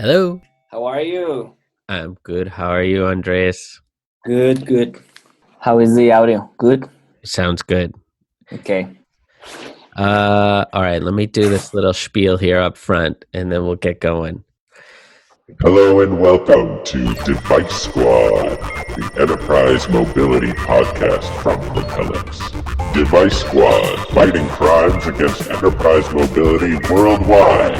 Hello. How are you? I'm good. How are you, Andress? Good, good. How is the audio? Good? Sounds good. Okay. All right, let me do this little spiel here up front and then we'll get going. Hello and welcome to Device Squad, the enterprise mobility podcast from Propelics. Device Squad, fighting crimes against enterprise mobility worldwide.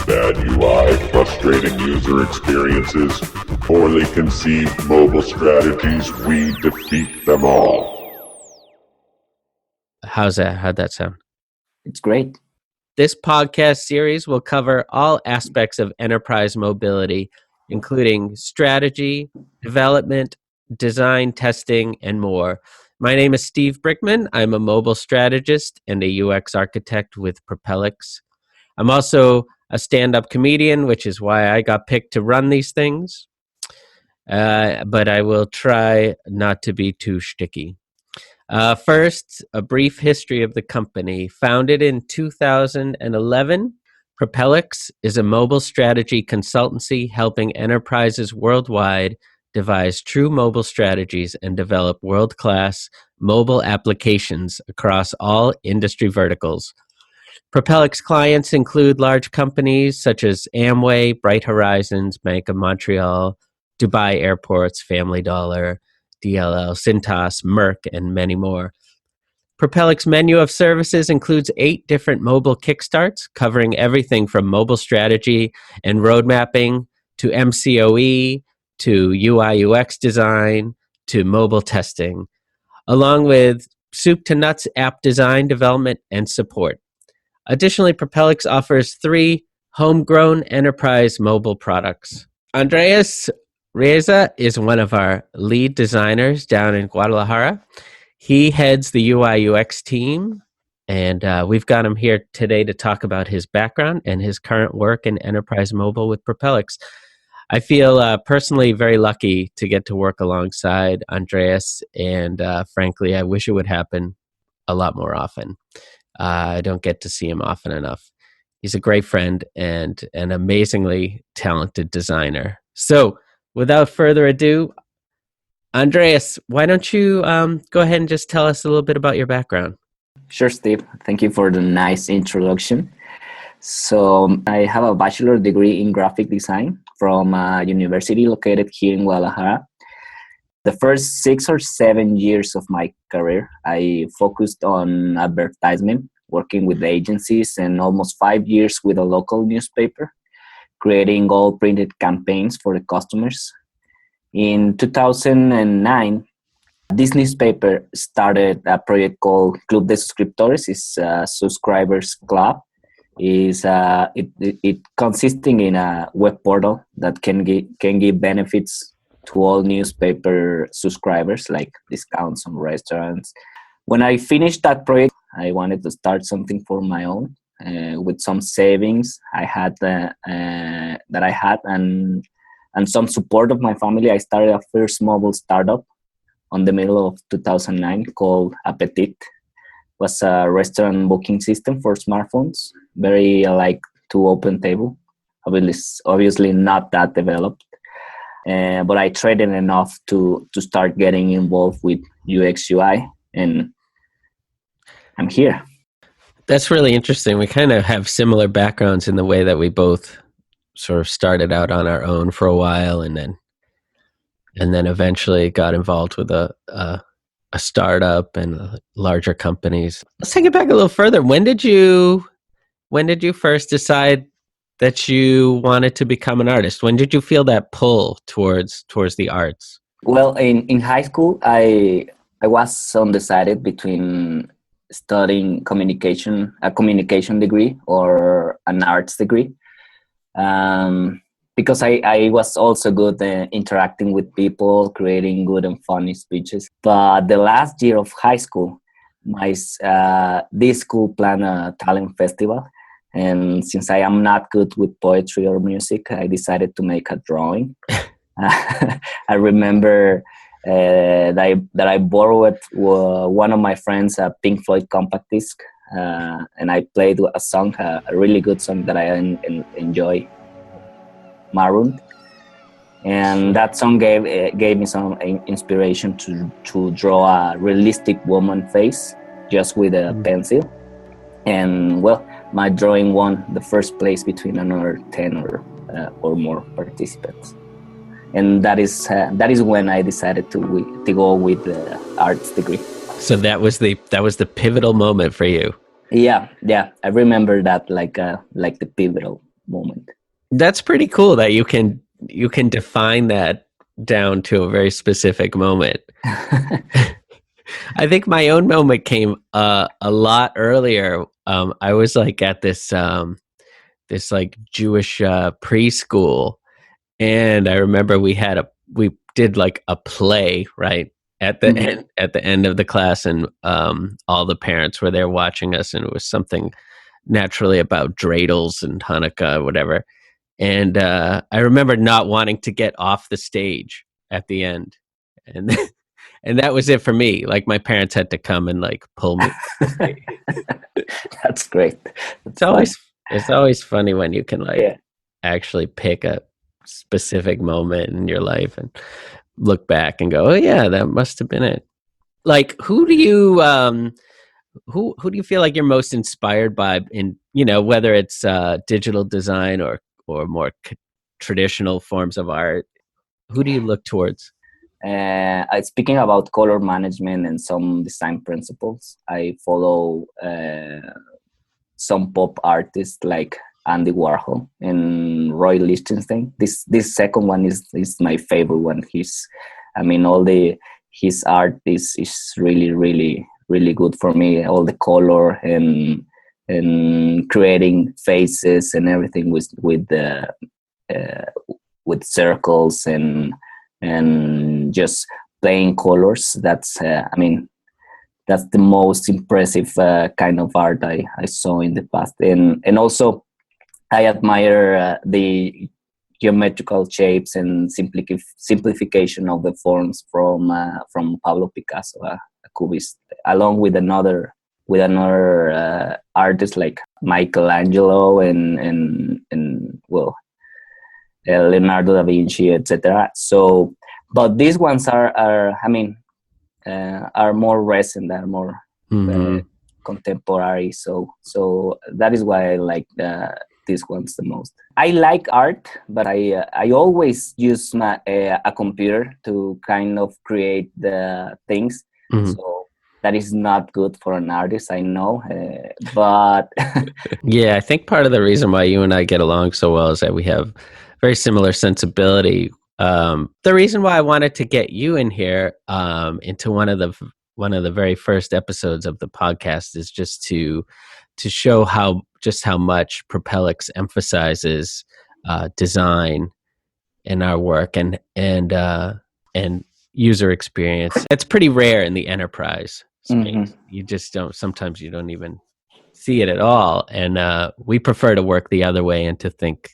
Bad UI, frustrating user experiences, poorly conceived mobile strategies, we defeat them all. How's that? How'd that sound? It's great. This podcast series will cover all aspects of enterprise mobility, including strategy, development, design, testing, and more. My name is Steve Brickman. I'm a mobile strategist and a UX architect with Propelics. I'm also a stand-up comedian, which is why I got picked to run these things. But I will try not to be too shticky. First, a brief history of the company. Founded in 2011, Propelics is a mobile strategy consultancy helping enterprises worldwide devise true mobile strategies and develop world-class mobile applications across all industry verticals. Propelics clients include large companies such as Amway, Bright Horizons, Bank of Montreal, Dubai Airports, Family Dollar, DLL, Cintas, Merck, and many more. Propelics' menu of services includes 8 different mobile kickstarts covering everything from mobile strategy and road mapping to MCOE to UIUX design to mobile testing, along with soup to nuts app design, development, and support. Additionally, Propelics offers 3 homegrown enterprise mobile products. Andress Reaza is one of our lead designers down in Guadalajara. He heads the UIUX team, and we've got him here today to talk about his background and his current work in enterprise mobile with Propelics. I feel personally very lucky to get to work alongside Andress, and frankly, I wish it would happen a lot more often. I don't get to see him often enough. He's a great friend and an amazingly talented designer. So, without further ado, Andress, why don't you go ahead and just tell us a little bit about your background? Sure, Steve. Thank you for the nice introduction. So, I have a bachelor degree in graphic design from a university located here in Guadalajara. The first 6 or 7 years of my career, I focused on advertisement, working with agencies, and almost 5 years with a local newspaper, creating all printed campaigns for the customers. In 2009, this newspaper started a project called Club de Suscriptores. It's a subscribers club. It consisting in a web portal that can give benefits to all newspaper subscribers, like discounts on restaurants. When I finished that project, I wanted to start something for my own with some savings I had and some support of my family. I started a first mobile startup on the middle of 2009 called Appetit. It was a restaurant booking system for smartphones, very alike to OpenTable. Obviously not that developed. But I tried it enough to start getting involved with UX UI, and I'm here. That's really interesting. We kind of have similar backgrounds in the way that we both sort of started out on our own for a while and then eventually got involved with a startup and larger companies. Let's take it back a little further. When did you first decide that you wanted to become an artist? When did you feel that pull towards the arts? Well, in high school, I was undecided between studying a communication degree or an arts degree, because I was also good at interacting with people, creating good and funny speeches. But the last year of high school, this school planned a talent festival. And since I am not good with poetry or music, I decided to make a drawing. I remember that I borrowed one of my friends a Pink Floyd compact disc, and I played a song, a really good song that I enjoy. Maroon, and that song gave me some inspiration to draw a realistic woman face just with a pencil. And well, my drawing won the first place between another 10 or more participants. And that is when I decided to go with the arts degree. So that was the pivotal moment for you. Yeah, I remember that like the pivotal moment. That's pretty cool that you can define that down to a very specific moment. I think my own moment came a lot earlier. I was like at this like Jewish preschool, and I remember we did like a play right at the end of the class, and all the parents were there watching us, and it was something naturally about dreidels and Hanukkah, whatever. And I remember not wanting to get off the stage at the end, and and that was it for me. Like my parents had to come and like pull me. That's great. It's always funny when you can actually pick a specific moment in your life and look back and go, oh yeah, that must have been it. Like who do you feel like you're most inspired by in, whether it's digital design or more traditional forms of art? Who do you look towards? Speaking about color management and some design principles, I follow some pop artists like Andy Warhol and Roy Lichtenstein. This second one is my favorite one. His art is really, really, really good for me. All the color and creating faces and everything with circles and just playing colors. That's that's the most impressive kind of art I saw in the past. And also I admire the geometrical shapes and simplification of the forms from Pablo Picasso, a cubist, along with another artist like Michelangelo and Leonardo da Vinci, etc. So, but these ones are more recent, are more contemporary. So that is why I like these ones the most. I like art, but I always use a computer to kind of create the things. So that is not good for an artist, I know, but yeah, I think part of the reason why you and I get along so well is that we have very similar sensibility. The reason why I wanted to get you in here into one of the very first episodes of the podcast is just to show how much Propelics emphasizes design in our work and user experience. It's pretty rare in the enterprise space. You just sometimes you don't even see it at all. And we prefer to work the other way and to think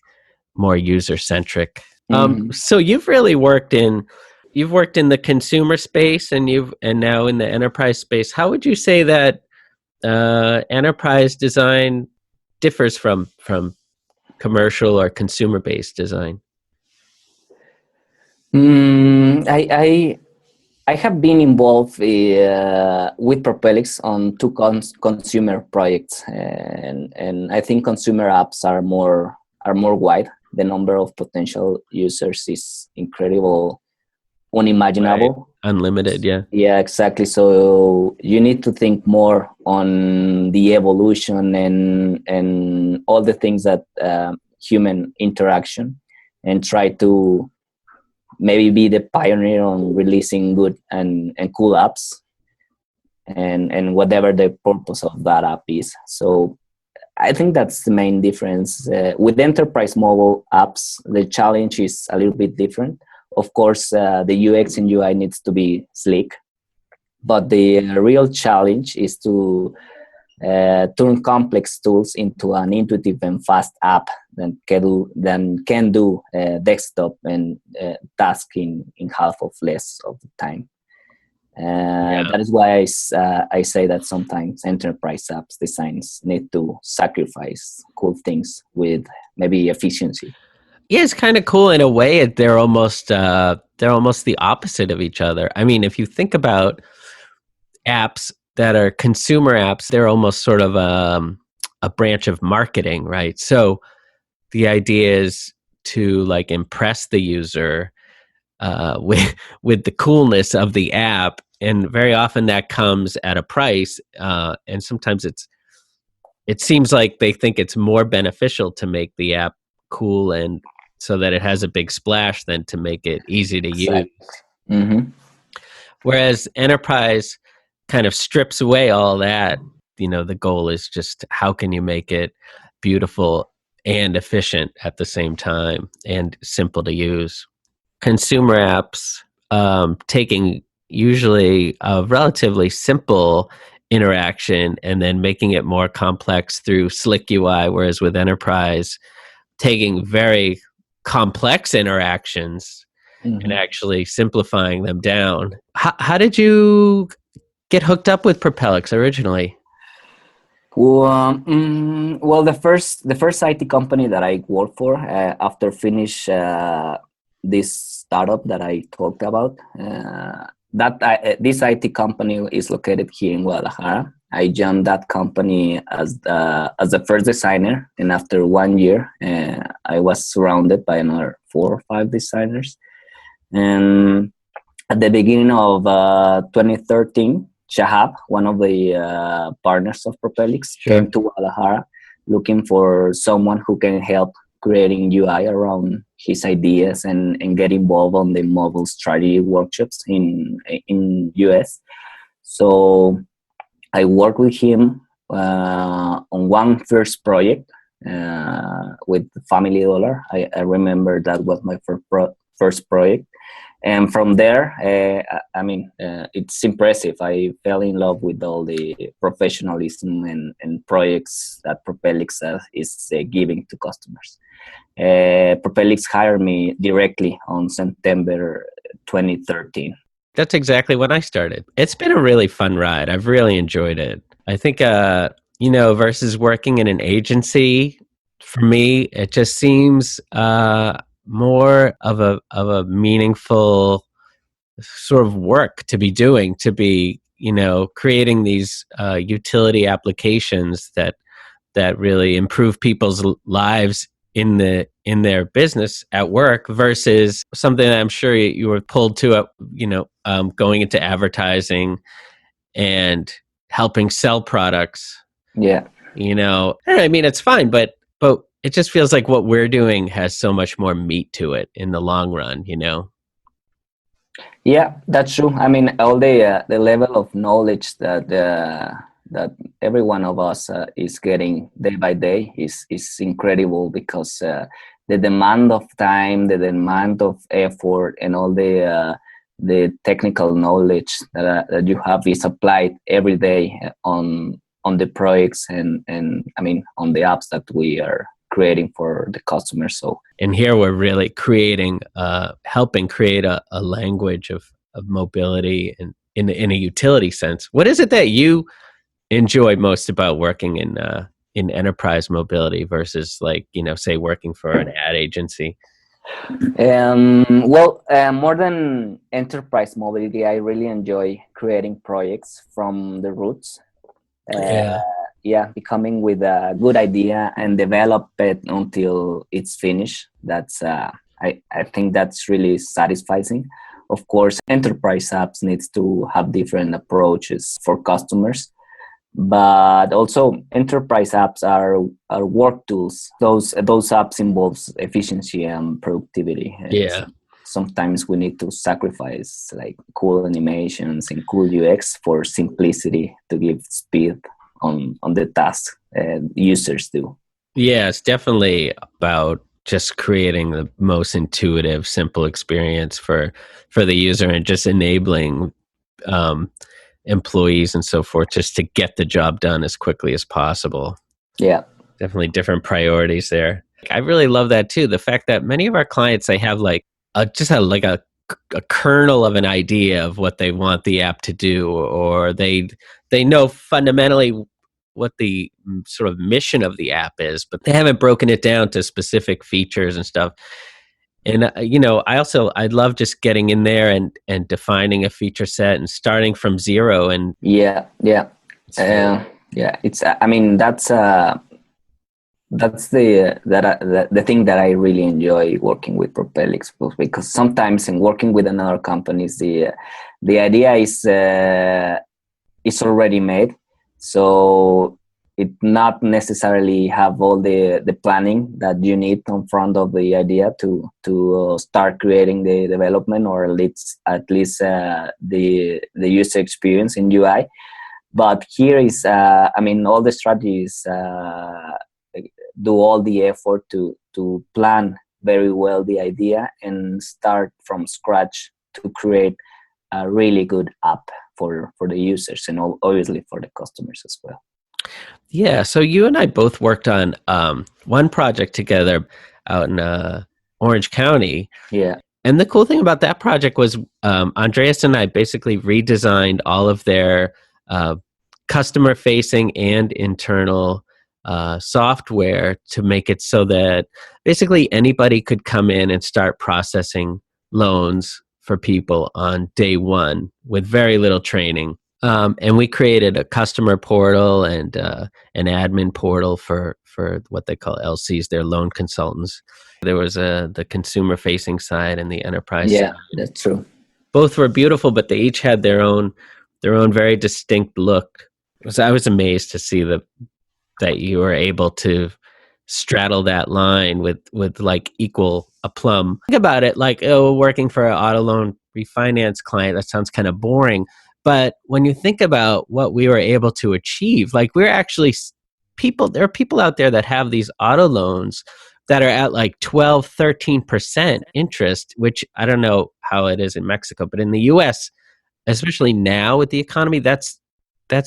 more user-centric. So you've really worked in the consumer space and now in the enterprise space. How would you say that enterprise design differs from commercial or consumer-based design? I have been involved with Propelics on two consumer projects, and I think consumer apps are more wide. The number of potential users is incredible, unimaginable. Right. Unlimited, yeah. Yeah, exactly. So you need to think more on the evolution and all the things that human interaction, and try to maybe be the pioneer on releasing good and cool apps and whatever the purpose of that app is. So I think that's the main difference. With enterprise mobile apps, the challenge is a little bit different. Of course, the UX and UI needs to be slick, but the real challenge is to turn complex tools into an intuitive and fast app that can do desktop and task in half of less of the time. That is why I say that sometimes enterprise apps designs need to sacrifice cool things with maybe efficiency. Yeah, it's kind of cool in a way. They're almost the opposite of each other. I mean, if you think about apps that are consumer apps, they're almost sort of a branch of marketing, right? So the idea is to like impress the user with the coolness of the app, and very often that comes at a price. And sometimes it seems like they think it's more beneficial to make the app cool and so that it has a big splash than to make it easy to use. Mm-hmm. Whereas enterprise kind of strips away all that. The goal is just how can you make it beautiful and efficient at the same time and simple to use. Consumer apps taking usually a relatively simple interaction and then making it more complex through slick UI, whereas with enterprise, taking very complex interactions and actually simplifying them down. How did you get hooked up with Propelics originally? Well, the first IT company that I worked for after finish this startup that I talked about, this IT company is located here in Guadalajara. I joined that company as the first designer, and after 1 year, I was surrounded by another 4 or 5 designers. And at the beginning of 2013, Shahab, one of the partners of Propelics, came to Guadalajara looking for someone who can help creating UI around his ideas and get involved on the mobile strategy workshops in US. So I worked with him on one first project with Family Dollar. I remember that was my first project. And from there, it's impressive. I fell in love with all the professionalism and projects that Propelics is giving to customers. Propelics hired me directly on September 2013. That's exactly when I started. It's been a really fun ride. I've really enjoyed it. I think, versus working in an agency, for me, it just seems more of a meaningful sort of work to be doing, to be creating these utility applications that really improve people's lives in their business at work, versus something that I'm sure you were pulled to going into advertising and helping sell products. Yeah. I mean, it's fine, but it just feels like what we're doing has so much more meat to it in the long run, Yeah, that's true. I mean, all the level of knowledge that every one of us is getting day by day is incredible, because the demand of time, the demand of effort, and all the technical knowledge that you have is applied every day on the projects and I mean on the apps that we are creating for the customers. So, and here we're really creating, helping create a language of mobility and in a utility sense. What is it that you enjoy most about working in enterprise mobility versus say working for an ad agency? More than enterprise mobility, I really enjoy creating projects from the roots. Becoming with a good idea and develop it until it's finished. That's I think that's really satisfying. Of course, enterprise apps needs to have different approaches for customers, but also enterprise apps are work tools. Those apps involves efficiency and productivity. Yeah. Sometimes we need to sacrifice like cool animations and cool UX for simplicity to give speed on the task users do. Yeah, it's definitely about just creating the most intuitive, simple experience for the user, and just enabling employees and so forth just to get the job done as quickly as possible. Yeah, definitely different priorities there. I really love that too. The fact that many of our clients, they have a kernel of an idea of what they want the app to do, or they know fundamentally what the sort of mission of the app is, but they haven't broken it down to specific features and stuff. And I love just getting in there and defining a feature set and starting from zero. And yeah, it's I mean that's the thing that I really enjoy working with Propelics, because sometimes in working with another companies, the idea is already made, so it not necessarily have all the planning that you need in front of the idea to start creating the development, or at least the user experience in UI. But here is all the strategies do all the effort to plan very well the idea and start from scratch to create a really good app for the users and obviously for the customers as well. Yeah, so you and I both worked on one project together out in Orange County. Yeah. And the cool thing about that project was Andress and I basically redesigned all of their customer-facing and internal software to make it so that basically anybody could come in and start processing loans for people on day one with very little training. And we created a customer portal and an admin portal for what they call LCs, their loan consultants. There was the consumer-facing side and the enterprise side. Yeah, that's true. Both were beautiful, but they each had their own very distinct look. So I was amazed to see that you were able to straddle that line with like equal aplomb. Think about it, like, working for an auto loan refinance client, that sounds kind of boring. But when you think about what we were able to achieve, like we're actually there are people out there that have these auto loans that are at like 12, 13% interest, which I don't know how it is in Mexico, but in the US, especially now with the economy, that's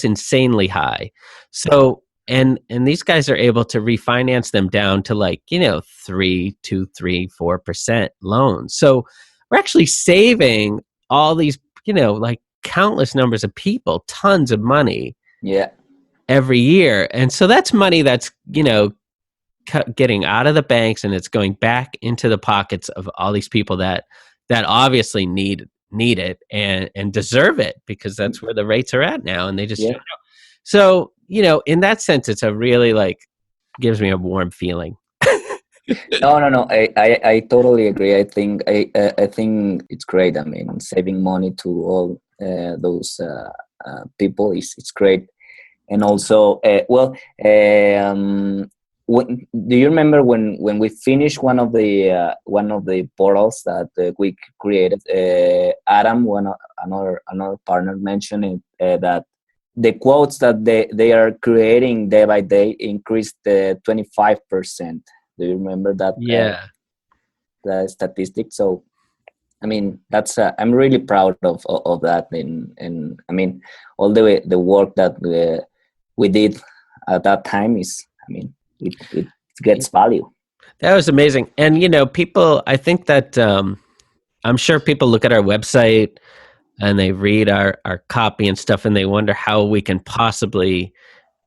insanely high. So, and these guys are able to refinance them down to like, 3, 2, 3, 4% loans. So we're actually saving all these, like countless numbers of people, tons of money. Yeah. Every year. And so that's money that's, getting out of the banks and it's going back into the pockets of all these people that obviously need it and deserve it, because that's where the rates are at now, and they just don't know. So, in that sense, it's a really gives me a warm feeling. No. I totally agree. I think it's great. I mean, saving money to all those people is great. And also, do you remember when we finished one of the portals that we created? Adam, another partner, mentioned that the quotes that they are creating day by day increased 25%. Do you remember that? Yeah. The statistic. So, I mean, that's I'm really proud of that, and I mean, all the work that we did at that time is, I mean, it gets value. That was amazing. And, people, I think that I'm sure people look at our website and they read our copy and stuff, and they wonder how we can possibly,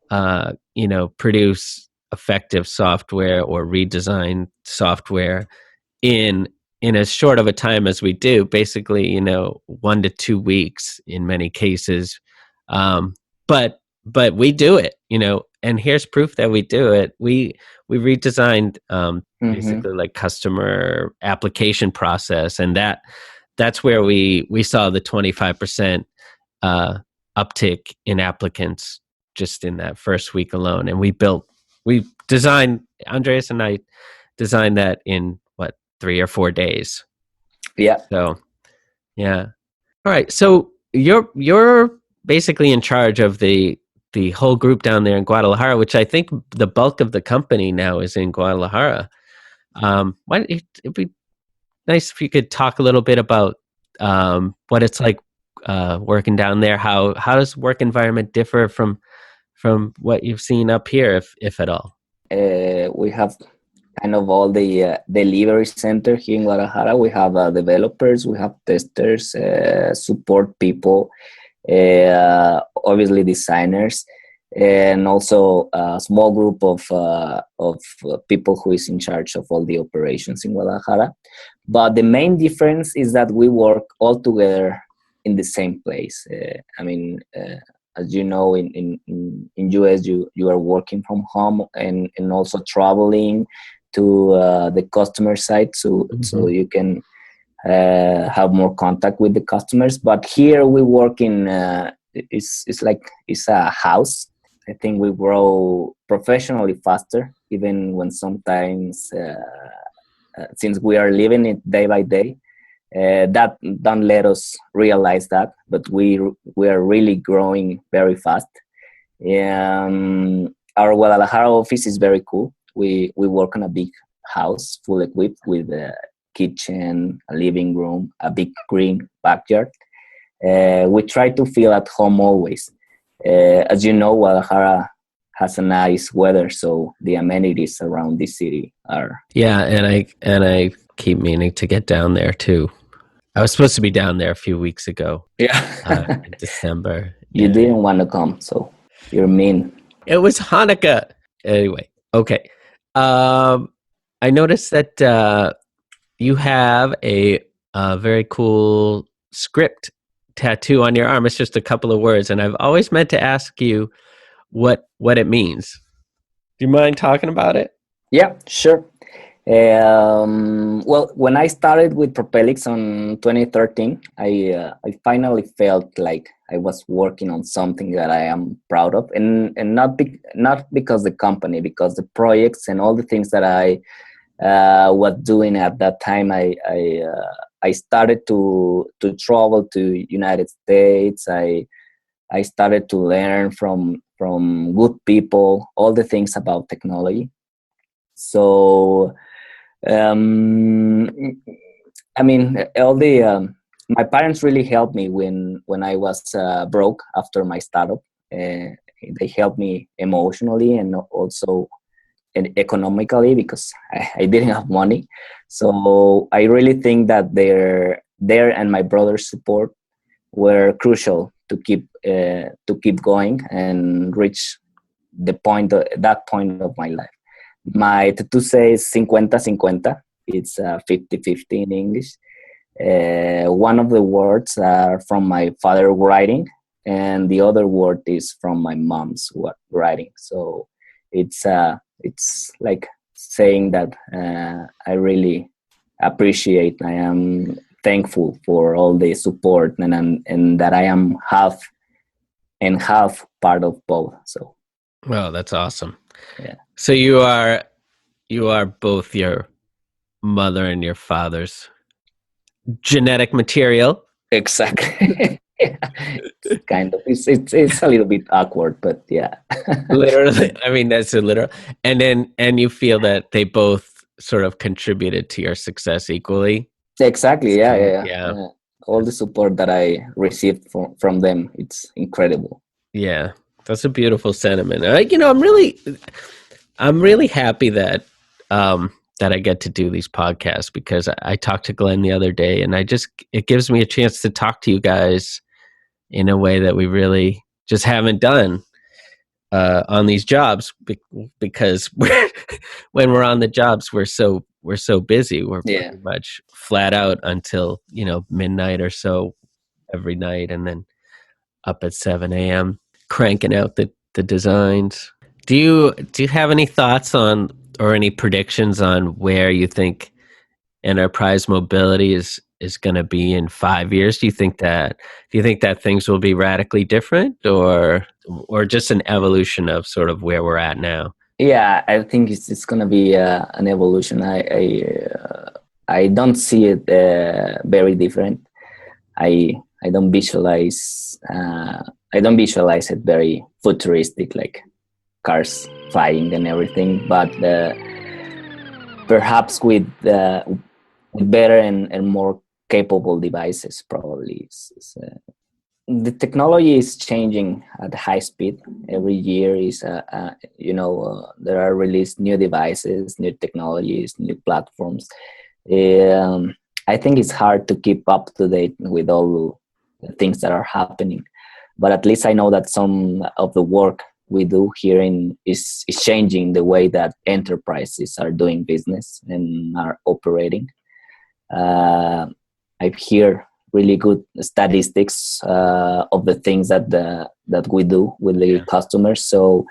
produce effective software or redesign software in as short of a time as we do, basically, 1 to 2 weeks in many cases. But we do it, and here's proof that we do it. We redesigned basically like customer application process, and that's where we saw the 25% uptick in applicants just in that first week alone. And Andress and I designed that in 3 or 4 days. Yeah. So, yeah. All right. So you're basically in charge of the whole group down there in Guadalajara, which I think the bulk of the company now is in Guadalajara. It'd be nice if you could talk a little bit about what it's like working down there. How does work environment differ from what you've seen up here, if at all? We have kind of all the delivery center here in Guadalajara. We have developers, we have testers, support people, obviously designers. and also a small group of people who is in charge of all the operations in Guadalajara. But the main difference is that we work all together in the same place. As you know, in US, you are working from home and also traveling to the customer side, so you can have more contact with the customers. But here we work in it's a house. I think we grow professionally faster, even when sometimes since we are living it day by day. That don't let us realize that, but we are really growing very fast. Our Guadalajara office is very cool. We work in a big house, full equipped with a kitchen, a living room, a big green backyard. We try to feel at home always. As you know, Guadalajara has a nice weather, so the amenities around this city are. Yeah, and I keep meaning to get down there too. I was supposed to be down there a few weeks ago. Yeah. In December. You didn't want to come, so you're mean. It was Hanukkah. Anyway, okay. I noticed that you have a very cool script tattoo on your arm. It's just a couple of words, and I've always meant to ask you what it means. Do you mind talking about it? Yeah, sure. Well, when I started with Propelics on 2013, I finally felt like I was working on something that I am proud of, and not because the company, because the projects and all the things that I was doing at that time. I started to travel to United States. I started to learn from good people all the things about technology. So all the my parents really helped me when I was broke after my startup. They helped me emotionally and also economically because I didn't have money. So I really think that their and my brother's support were crucial to keep going and reach that point of my life. My tattoo says 50-50. It's 50-50 in English. One of the words are from my father writing, and the other word is from my mom's writing. So it's like saying that I really appreciate. I am thankful for all the support and that I am half part of both. So. Oh, that's awesome. Yeah. So you are both your mother and your father's genetic material. Exactly. Yeah. It's kind of it's a little bit awkward, but yeah. Literally, I mean that's a literal. And you feel that they both sort of contributed to your success equally. Exactly. Yeah. Yeah. All the support that I received from them, it's incredible. Yeah, that's a beautiful sentiment. I'm really happy that that I get to do these podcasts because I talked to Glenn the other day, and it gives me a chance to talk to you guys in a way that we really just haven't done on these jobs because when we're on the jobs, we're so busy. We're pretty much flat out until midnight or so every night, and then up at 7 a.m. cranking out the designs. Do you have any thoughts on or any predictions on where you think enterprise mobility is going to be in 5 years? Do you think that things will be radically different or just an evolution of sort of where we're at now? Yeah, I think it's going to be an evolution. I don't see it very different. I don't visualize it very futuristic, like cars flying and everything, but perhaps with better and more capable devices. Probably the technology is changing at high speed. Every year is there are released new devices, new technologies, new platforms. I think it's hard to keep up to date with all the things that are happening, but at least I know that some of the work we do here is changing the way that enterprises are doing business and are operating. I've heard really good statistics of the things that we do with the customers. So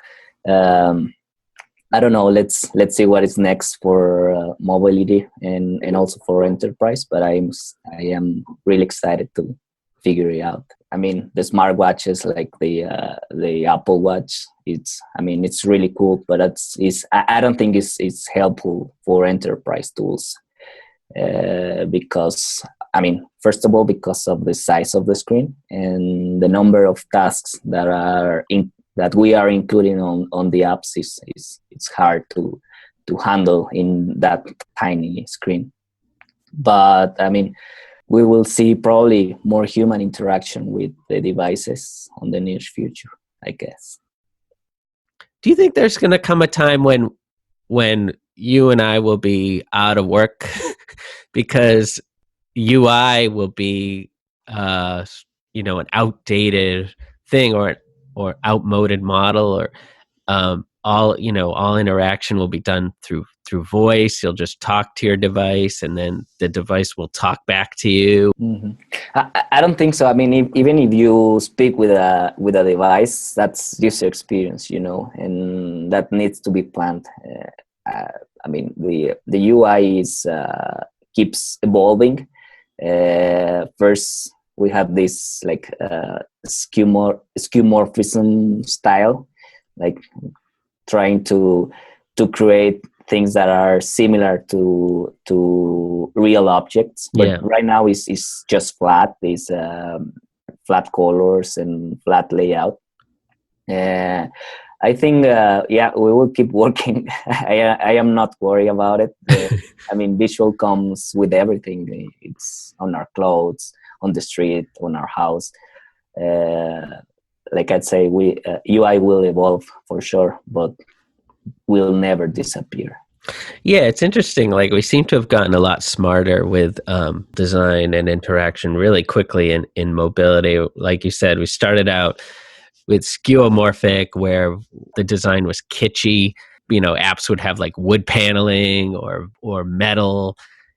I don't know. Let's see what is next for mobility and also for enterprise. But I am really excited to figure it out. I mean, the smartwatches like the Apple Watch. It's really cool, but I don't think it's helpful for enterprise tools because first of all, because of the size of the screen and the number of tasks that we are including on the apps it's hard to handle in that tiny screen. But we will see probably more human interaction with the devices on the near future, I guess. Do you think there's going to come a time when you and I will be out of work because UI will be an outdated thing or outmoded model, or all interaction will be done through voice? You'll just talk to your device and then the device will talk back to you. Mm-hmm. I don't think so. Even if you speak with a device, that's user experience, and that needs to be planned. The UI keeps evolving. First, we have this skeuomorphism style, like trying to create things that are similar to real objects. But right now it's just flat. It's flat colors and flat layout. I think, we will keep working. I am not worried about it. Visual comes with everything. It's on our clothes, on the street, on our house. Like I'd say, UI will evolve for sure, but will never disappear. Yeah, it's interesting. Like, we seem to have gotten a lot smarter with design and interaction really quickly in mobility. Like you said, we started out with skeuomorphic, where the design was kitschy. Apps would have like wood paneling or metal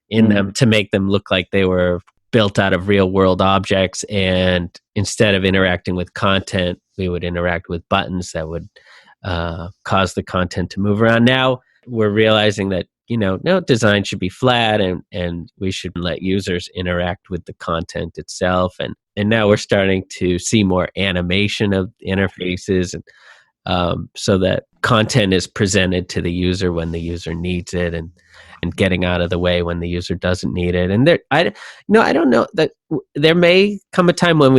in them to make them look like they were built out of real world objects. And instead of interacting with content, we would interact with buttons that would cause the content to move around. Now we're realizing that, no, design should be flat and we should let users interact with the content itself. And now we're starting to see more animation of interfaces, and so that content is presented to the user when the user needs it, and getting out of the way when the user doesn't need it. And I don't know, that there may come a time when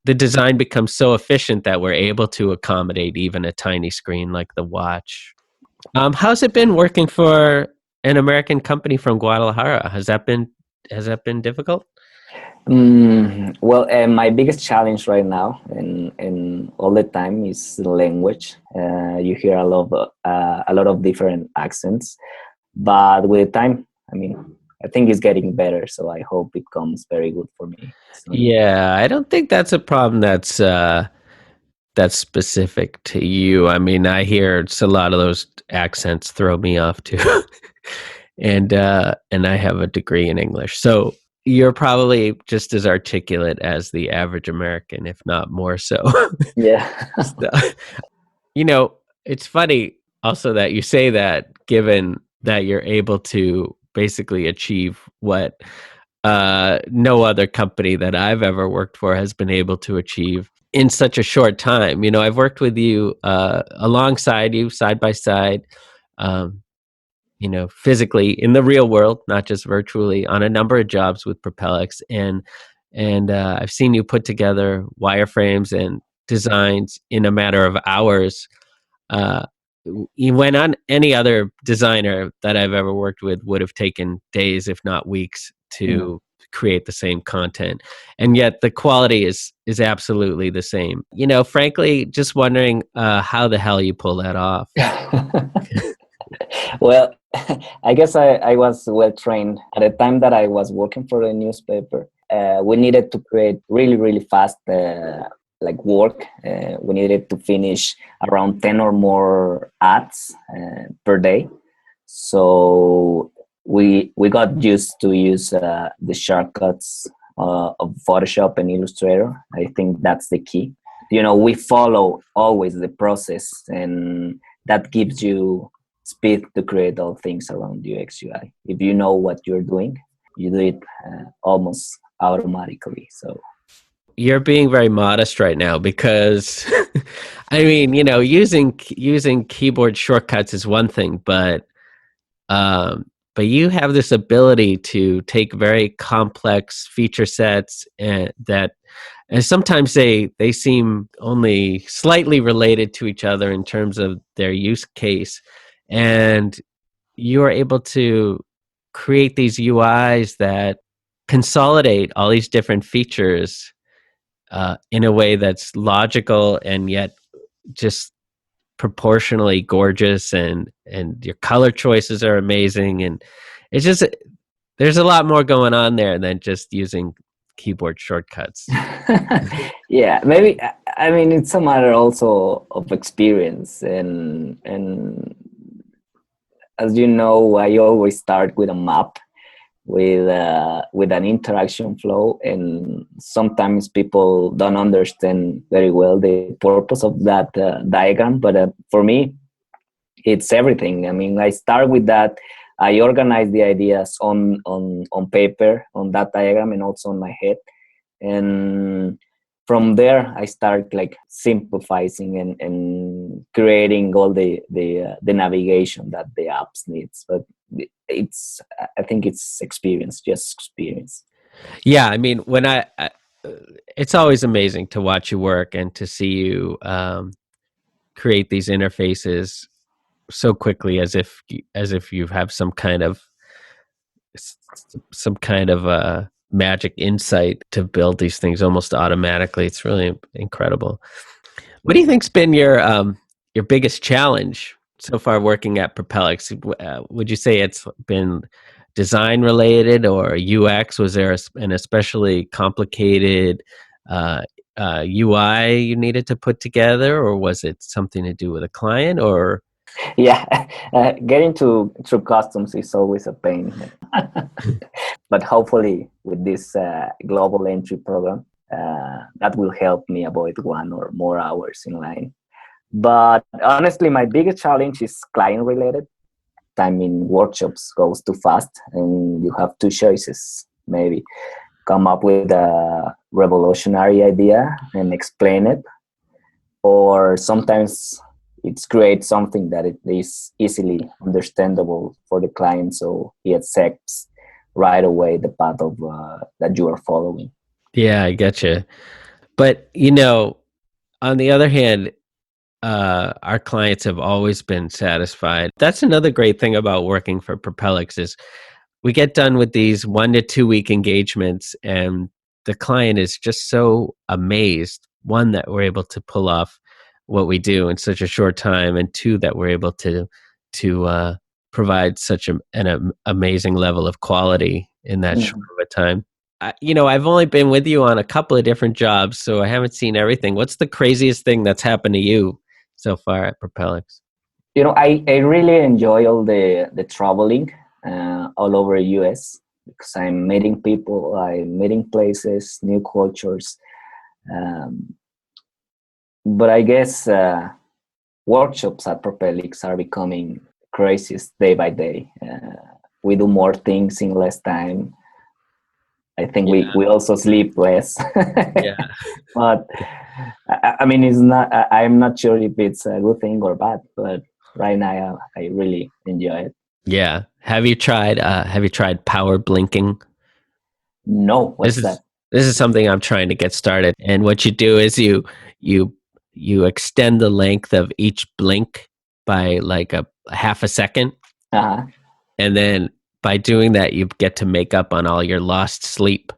the design becomes so efficient that we're able to accommodate even a tiny screen like the watch. How's it been working for an American company from Guadalajara? Has that been difficult? Well, my biggest challenge right now and all the time is the language. You hear a lot of different accents, but with time, I think it's getting better. So I hope it becomes very good for me. So, yeah, I don't think that's a problem that's specific to you. I hear it's a lot of those accents throw me off too. and I have a degree in English, so you're probably just as articulate as the average American, if not more so. Yeah. So, it's funny also that you say that, given that you're able to basically achieve what no other company that I've ever worked for has been able to achieve in such a short time. I've worked with you alongside you, side by side, physically in the real world, not just virtually, on a number of jobs with Propelics, and I've seen you put together wireframes and designs in a matter of hours. When on any other designer that I've ever worked with would have taken days, if not weeks, to create the same content, and yet the quality is absolutely the same. Frankly, just wondering how the hell you pull that off. Well, I guess I was well trained. At the time that I was working for a newspaper, we needed to create really, really fast like work. We needed to finish around 10 or more ads per day. So we got used to use the shortcuts of Photoshop and Illustrator. I think that's the key. We follow always the process, and that gives you speed to create all things around UX UI. If you know what you're doing, you do it almost automatically. So you're being very modest right now, because I mean, using keyboard shortcuts is one thing, but you have this ability to take very complex feature sets and sometimes they seem only slightly related to each other in terms of their use case, and you are able to create these UIs that consolidate all these different features in a way that's logical and yet just proportionally gorgeous, and your color choices are amazing, and it's just, there's a lot more going on there than just using keyboard shortcuts. Yeah, maybe. I mean, it's a matter also of experience, and as you know, I always start with a map with an interaction flow, and sometimes people don't understand very well the purpose of that diagram. But for me, it's everything. I mean, I start with that. I organize the ideas on paper, on that diagram, and also on my head, and from there I start like simplifying and creating all the navigation that the apps needs. But I think it's experience, just experience. Yeah, I mean, when I it's always amazing to watch you work and to see you create these interfaces so quickly, as if you have some kind of magic insight to build these things almost automatically. It's really incredible. What do you think's been your biggest challenge so far working at Propelics? Would you say it's been design related or UX? Was there an especially complicated UI you needed to put together, or was it something to do with a client? Or yeah, getting through customs is always a pain. But hopefully with this global entry program, that will help me avoid 1 or more hours in line. But honestly, my biggest challenge is client related. Time in workshops goes too fast, and you have 2 choices. Maybe come up with a revolutionary idea and explain it, or sometimes it's create something that it is easily understandable for the client, so he accepts right away the path of that you are following. Yeah, I get you. But on the other hand, our clients have always been satisfied. That's another great thing about working for Propelics is we get done with these 1 to 2 week engagements, and the client is just so amazed, 1, that we're able to pull off what we do in such a short time, and 2, that we're able to provide such an amazing level of quality in that short of a time. I've only been with you on a couple of different jobs, so I haven't seen everything. What's the craziest thing that's happened to you so far at Propelics? I really enjoy all the traveling all over US, because I'm meeting people, I'm meeting places, new cultures. But I guess workshops at Propelics are becoming craziest day by day. We do more things in less time. I think we also sleep less. Yeah. But I mean, it's not. I'm not sure if it's a good thing or bad. But right now, I really enjoy it. Yeah. Have you tried power blinking? No, what's that? This is something I'm trying to get started. And what you do is you extend the length of each blink by like a half a second. Uh-huh. And then by doing that, you get to make up on all your lost sleep.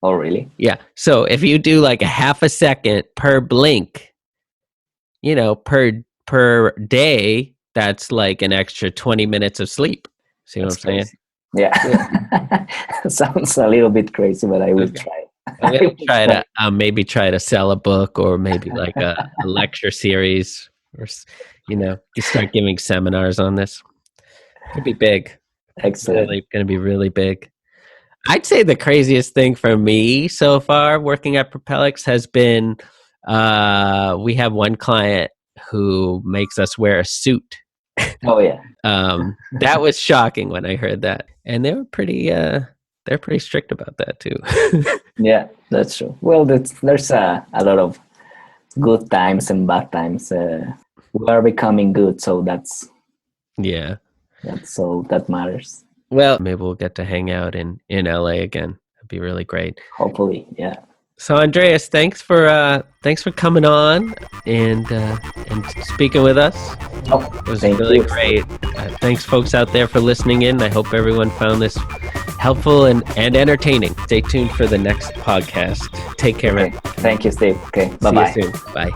Oh, really? Yeah. So if you do like a half a second per blink, per day, that's like an extra 20 minutes of sleep. See what I'm saying? Yeah. Sounds a little bit crazy, but I will try. I'm gonna try to maybe try to sell a book or maybe like a lecture series, or just start giving seminars on this. Could be big. Excellent. Really going to be really big. I'd say the craziest thing for me so far working at Propelics has been we have one client who makes us wear a suit. Oh yeah. That was shocking when I heard that, and they're pretty strict about that too. Yeah, that's true. Well, there's a lot of good times and bad times. We are becoming good, so that's all that matters. Well, maybe we'll get to hang out in LA again. That'd be really great. Hopefully, yeah. So Andreas, thanks for coming on and speaking with us. It was really great. Thanks, folks out there, for listening in. I hope everyone found this helpful and entertaining. Stay tuned for the next podcast. Take care, man. Thank you, Steve. Okay, bye-bye. See you soon. Bye.